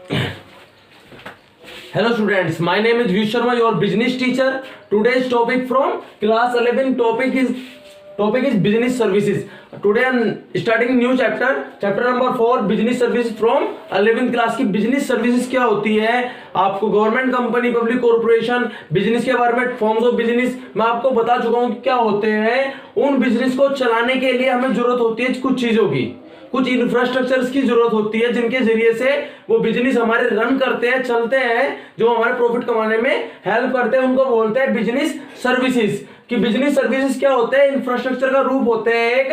Hello students, my name is Vish Sharma, your business teacher. Today's topic from class 11 topic is business services. Today I am starting new chapter number 4 business services from 11th class की business services क्या होती है, आपको government company, public corporation, business के बारे में, forms of business मैं आपको बता चुका हूँ क्या होते हैं। उन बिजनेस को चलाने के लिए हमें जरूरत होती है कुछ चीजों की, कुछ इंफ्रास्ट्रक्चर्स की जरूरत होती है जिनके जरिए से वो बिजनेस हमारे रन करते हैं, चलते हैं, जो हमारे प्रॉफिट कमाने में हेल्प करते हैं। उनको बोलते हैं बिजनेस सर्विसेज। कि बिजनेस सर्विसेज क्या होते हैं? इंफ्रास्ट्रक्चर का रूप होते हैं, एक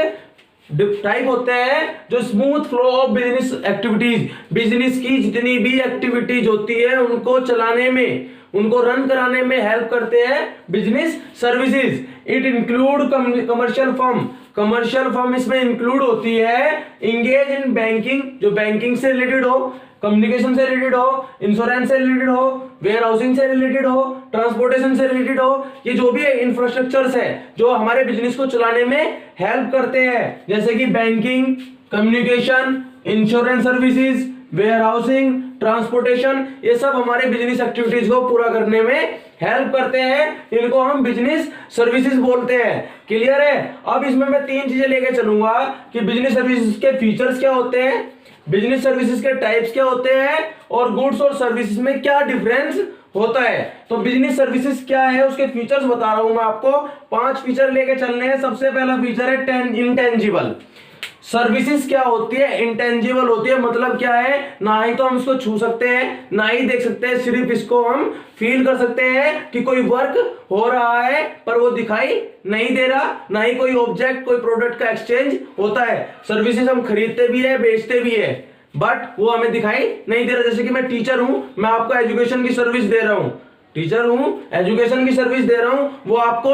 टाइप होते हैं जो smooth flow of business activities, business की जितनी भी एक्टिविटीज होती है उनको चलाने में, उनको रन कराने में हेल्प करते हैं business services. It include commercial firm, commercial firm इसमें इंक्लूड होती है इंगेज इन बैंकिंग, जो बैंकिंग से रिलेटेड हो, कम्युनिकेशन से रिलेटेड हो, इंश्योरेंस से रिलेटेड हो, वेयर हाउसिंग से रिलेटेड हो, ट्रांसपोर्टेशन से रिलेटेड हो। ये जो भी इंफ्रास्ट्रक्चर्स है जो हमारे बिजनेस को चलाने में हेल्प करते हैं, जैसे कि banking, communication, insurance services, warehousing, transportation, ये सब हमारे बिजनेस एक्टिविटीज को पूरा करने में हेल्प करते हैं। इनको हम बिजनेस सर्विसेज बोलते हैं। क्लियर है? अब इसमें मैं 3 चीजें लेके चलूंगा कि बिजनेस सर्विसेज के फीचर्स क्या होते हैं, बिजनेस सर्विसेज के टाइप्स क्या होते हैं, और गुड्स और सर्विसेज में क्या डिफरेंस होता है। तो बिजनेस सर्विसेज क्या है उसके फीचर्स बता रहा हूं मैं आपको। 5 फीचर लेके चलने हैं। सबसे पहला फीचर है इंटेंजिबल। सर्विसेज क्या होती है? इंटेंजिबल होती है। मतलब क्या है? ना ही तो हम इसको छू सकते हैं, ना ही देख सकते हैं, सिर्फ इसको हम फील कर सकते हैं कि कोई वर्क हो रहा है पर वो दिखाई नहीं दे रहा, ना ही कोई ऑब्जेक्ट, कोई प्रोडक्ट का एक्सचेंज होता है। सर्विसेज हम खरीदते भी है, बेचते भी है, बट वो हमें दिखाई नहीं दे रहा। जैसे कि मैं टीचर हूं, मैं आपको एजुकेशन की सर्विस दे रहा हूं, टीचर हूं, एजुकेशन की सर्विस दे रहा हूं, वो आपको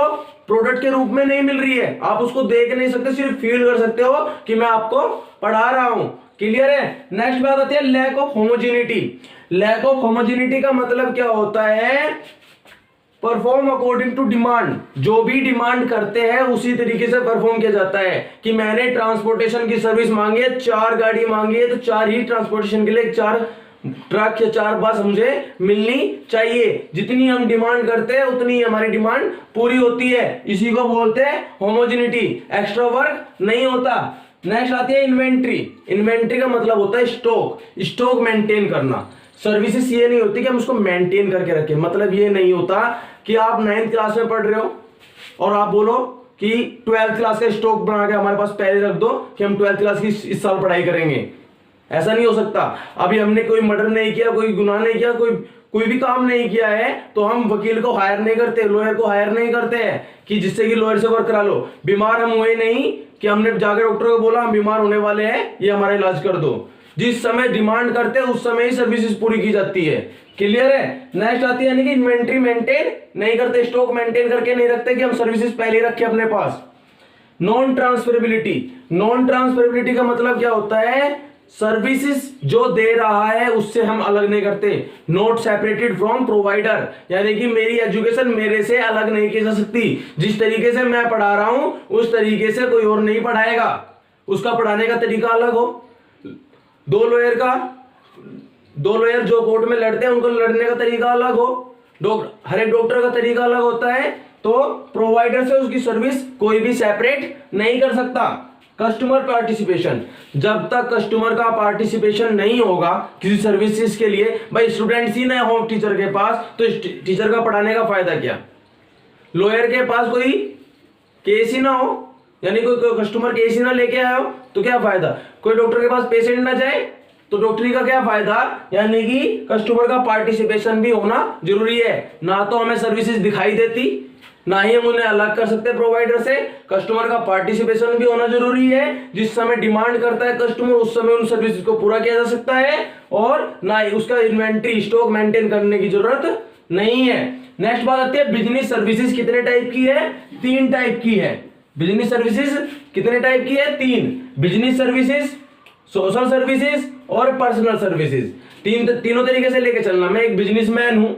प्रोडक्ट के रूप में नहीं मिल रही है, आप उसको देख नहीं सकते, सिर्फ फील कर सकते हो कि मैं आपको पढ़ा रहा हूं। क्लियर है? नेक्स्ट बात आती है lack of homogeneity. Lack of homogeneity का मतलब क्या होता है? Perform according to demand. जो भी डिमांड करते हैं उसी तरीके से परफॉर्म किया जाता है। कि मैंने ट्रांसपोर्टेशन की सर्विस मांगी है, 4 गाड़ी मांगी है, तो 4 ही ट्रांसपोर्टेशन के लिए 4 ट्रक या 4 बस मुझे मिलनी चाहिए। जितनी हम डिमांड करते हैं उतनी हमारी डिमांड पूरी होती है। इसी को बोलते हैं होमोजेनिटी। एक्स्ट्रा वर्क नहीं होता। नेक्स्ट आती है इन्वेंट्री। इन्वेंट्री का मतलब होता है स्टॉक, स्टॉक मेंटेन करना। सर्विसेज ये नहीं होती कि हम उसको मेंटेन करके रखें। मतलब ये नहीं होता कि आप 9th क्लास में पढ़ रहे हो और आप बोलो कि 12th क्लास का स्टॉक बना के हमारे पास पहले रख दो कि हम 12th क्लास की इस साल पढ़ाई करेंगे। ऐसा नहीं हो सकता। अभी हमने कोई मर्डर नहीं किया, कोई गुनाह नहीं किया, कोई भी काम नहीं किया है, तो हम वकील को हायर नहीं करते, लॉयर को हायर नहीं करते हैं कि जिससे कि लॉयर से वर्क करा लो। बीमार हम हुए नहीं कि हमने जाकर डॉक्टर को बोला हम बीमार होने वाले हैं, ये हमारा इलाज कर दो। जिस समय डिमांड करते हैं उस समय ही सर्विसेज पूरी की जाती है। क्लियर है? नेक्स्ट आती है यानी कि इन्वेंट्री मेंटेन नहीं करते, स्टॉक मेंटेन करके नहीं रखते कि हम सर्विसेज पहले ही रखें अपने पास। Non transferability. नॉन ट्रांसफरेबिलिटी का मतलब क्या होता है? सर्विसेज जो दे रहा है उससे हम अलग नहीं करते। नॉट सेपरेटेड फ्रॉम प्रोवाइडर, यानी कि मेरी एजुकेशन मेरे से अलग नहीं की जा सकती। जिस तरीके से मैं पढ़ा रहा हूं उस तरीके से कोई और नहीं पढ़ाएगा। उसका पढ़ाने का तरीका अलग हो। दो लॉयर जो कोर्ट में लड़ते हैं उनको लड़ने का तरीका अलग हो। हर एक डॉक्टर का तरीका अलग होता है। तो प्रोवाइडर से उसकी सर्विस कोई भी सेपरेट नहीं कर सकता। Customer participation. जब तक कस्टमर का पार्टिसिपेशन नहीं होगा किसी सर्विसेज के लिए, भाई स्टूडेंट्स ही ना हो टीचर के पास, तो टीचर का पढ़ाने का फायदा क्या? लॉयर के पास कोई केस ही ना हो, यानी कोई कस्टमर केस ही ना लेके आया हो, तो क्या फायदा? कोई डॉक्टर के पास पेशेंट ना जाए तो डॉक्टरी का क्या फायदा? यानी कि कस्टमर का पार्टिसिपेशन भी होना जरूरी है। ना तो हमें सर्विसेज दिखाई देती, ना ही हम उन्हें अलग कर सकते प्रोवाइडर से। कस्टमर का पार्टिसिपेशन भी होना जरूरी है। जिस समय डिमांड करता है कस्टमर उस समय उन सर्विसेज को पूरा किया जा सकता है, और ना ही उसका इन्वेंट्री स्टॉक मेंटेन करने की जरूरत नहीं है। नेक्स्ट बात आती है बिजनेस सर्विसेज कितने टाइप की है? 3 टाइप की है। बिजनेस सर्विसेज कितने टाइप की है? 3। बिजनेस सर्विसेज, सोशल सर्विसेज और पर्सनल सर्विसेज। तीनों तरीके से लेके चलना। मैं एक बिजनेसमैन हूं,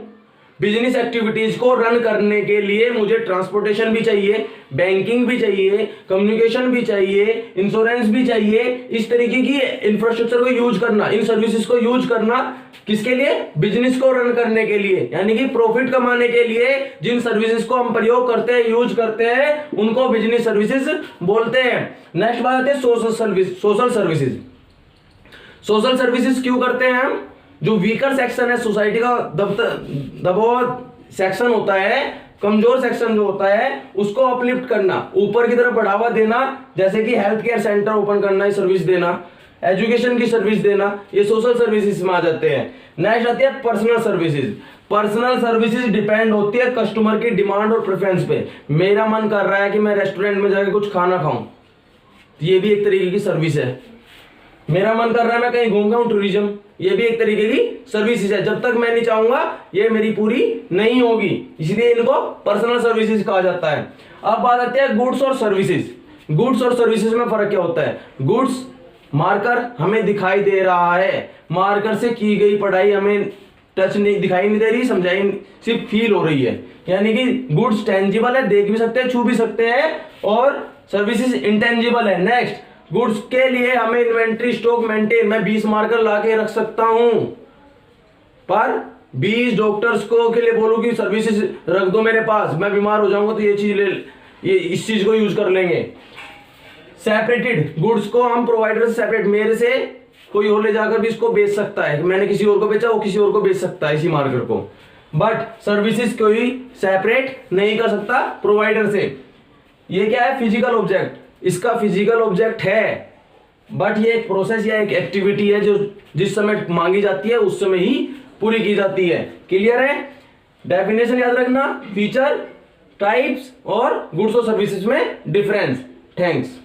बिजनेस एक्टिविटीज को रन करने के लिए मुझे ट्रांसपोर्टेशन भी चाहिए, बैंकिंग भी चाहिए, कम्युनिकेशन भी चाहिए, इंश्योरेंस भी चाहिए। इस तरीके की इंफ्रास्ट्रक्चर को यूज करना, इन सर्विसेज को यूज करना किसके लिए? बिजनेस को रन करने के लिए, यानी कि प्रॉफिट कमाने के लिए जिन सर्विसेज को हम प्रयोग करते हैं, यूज करते हैं, उनको बिजनेस सर्विसेज बोलते हैं। नेक्स्ट बात आती है सोशल सर्विस। सोशल सर्विसेज क्यों करते हैं हम? जो वीकर सेक्शन है सोसाइटी का, दबाव सेक्शन होता है, कमजोर सेक्शन जो होता है, उसको अपलिफ्ट करना, ऊपर की तरफ बढ़ावा देना, जैसे कि हेल्थ केयर सेंटर ओपन करना, सर्विस देना, एजुकेशन की सर्विस देना, ये सोशल सर्विसेज में आ जाते हैं। नेक्स्ट आती है personal services. Personal services depend होती है कस्टमर की डिमांड और प्रेफरेंस पे। मेरा मन कर रहा है कि मैं रेस्टोरेंट में जाकर कुछ खाना खाऊं, ये भी एक तरीके की सर्विस है। मेरा मन कर रहा है मैं कहीं घूम आऊं, टूरिज्म, ये भी एक तरीके की सर्विसेज है। जब तक मैं नहीं चाहूंगा ये मेरी पूरी नहीं होगी, इसलिए इनको पर्सनल सर्विसेज कहा जाता है। अब बात आती है गुड्स और सर्विसेज। गुड्स और सर्विसेज में फर्क क्या होता है? गुड्स मार्कर हमें दिखाई दे रहा है, मार्कर से की गई पढ़ाई हमें टच नहीं, दिखाई नहीं दे रही, समझाई, सिर्फ फील हो रही है, यानी कि गुड्स टेंजिबल है, देख भी सकते हैं, छू भी सकते हैं, और सर्विसेज इंटेंजिबल है। नेक्स्ट, गुड्स के लिए हमें इन्वेंट्री स्टॉक मेंटेन, मैं 20 मार्कर ला के रख सकता हूं, पर 20 डॉक्टर्स को के लिए बोलूं कि सर्विसेज रख दो मेरे पास, मैं बीमार हो जाऊंगा तो ये चीज ले, ये इस चीज को यूज कर लेंगे। सेपरेटेड गुड्स को हम प्रोवाइडर से सेपरेट, मेरे से कोई और ले जाकर भी इसको बेच सकता है, मैंने किसी और को बेचा, वो किसी और को बेच सकता है इसी मार्कर को, बट सर्विसेज कोई सेपरेट नहीं कर सकता प्रोवाइडर से। ये क्या है? फिजिकल ऑब्जेक्ट, इसका फिजिकल ऑब्जेक्ट है, बट ये एक प्रोसेस या एक एक्टिविटी है जो जिस समय मांगी जाती है उस समय ही पूरी की जाती है। क्लियर है? डेफिनेशन याद रखना, फीचर, टाइप्स और गुड्स और सर्विसेज में डिफरेंस। थैंक्स।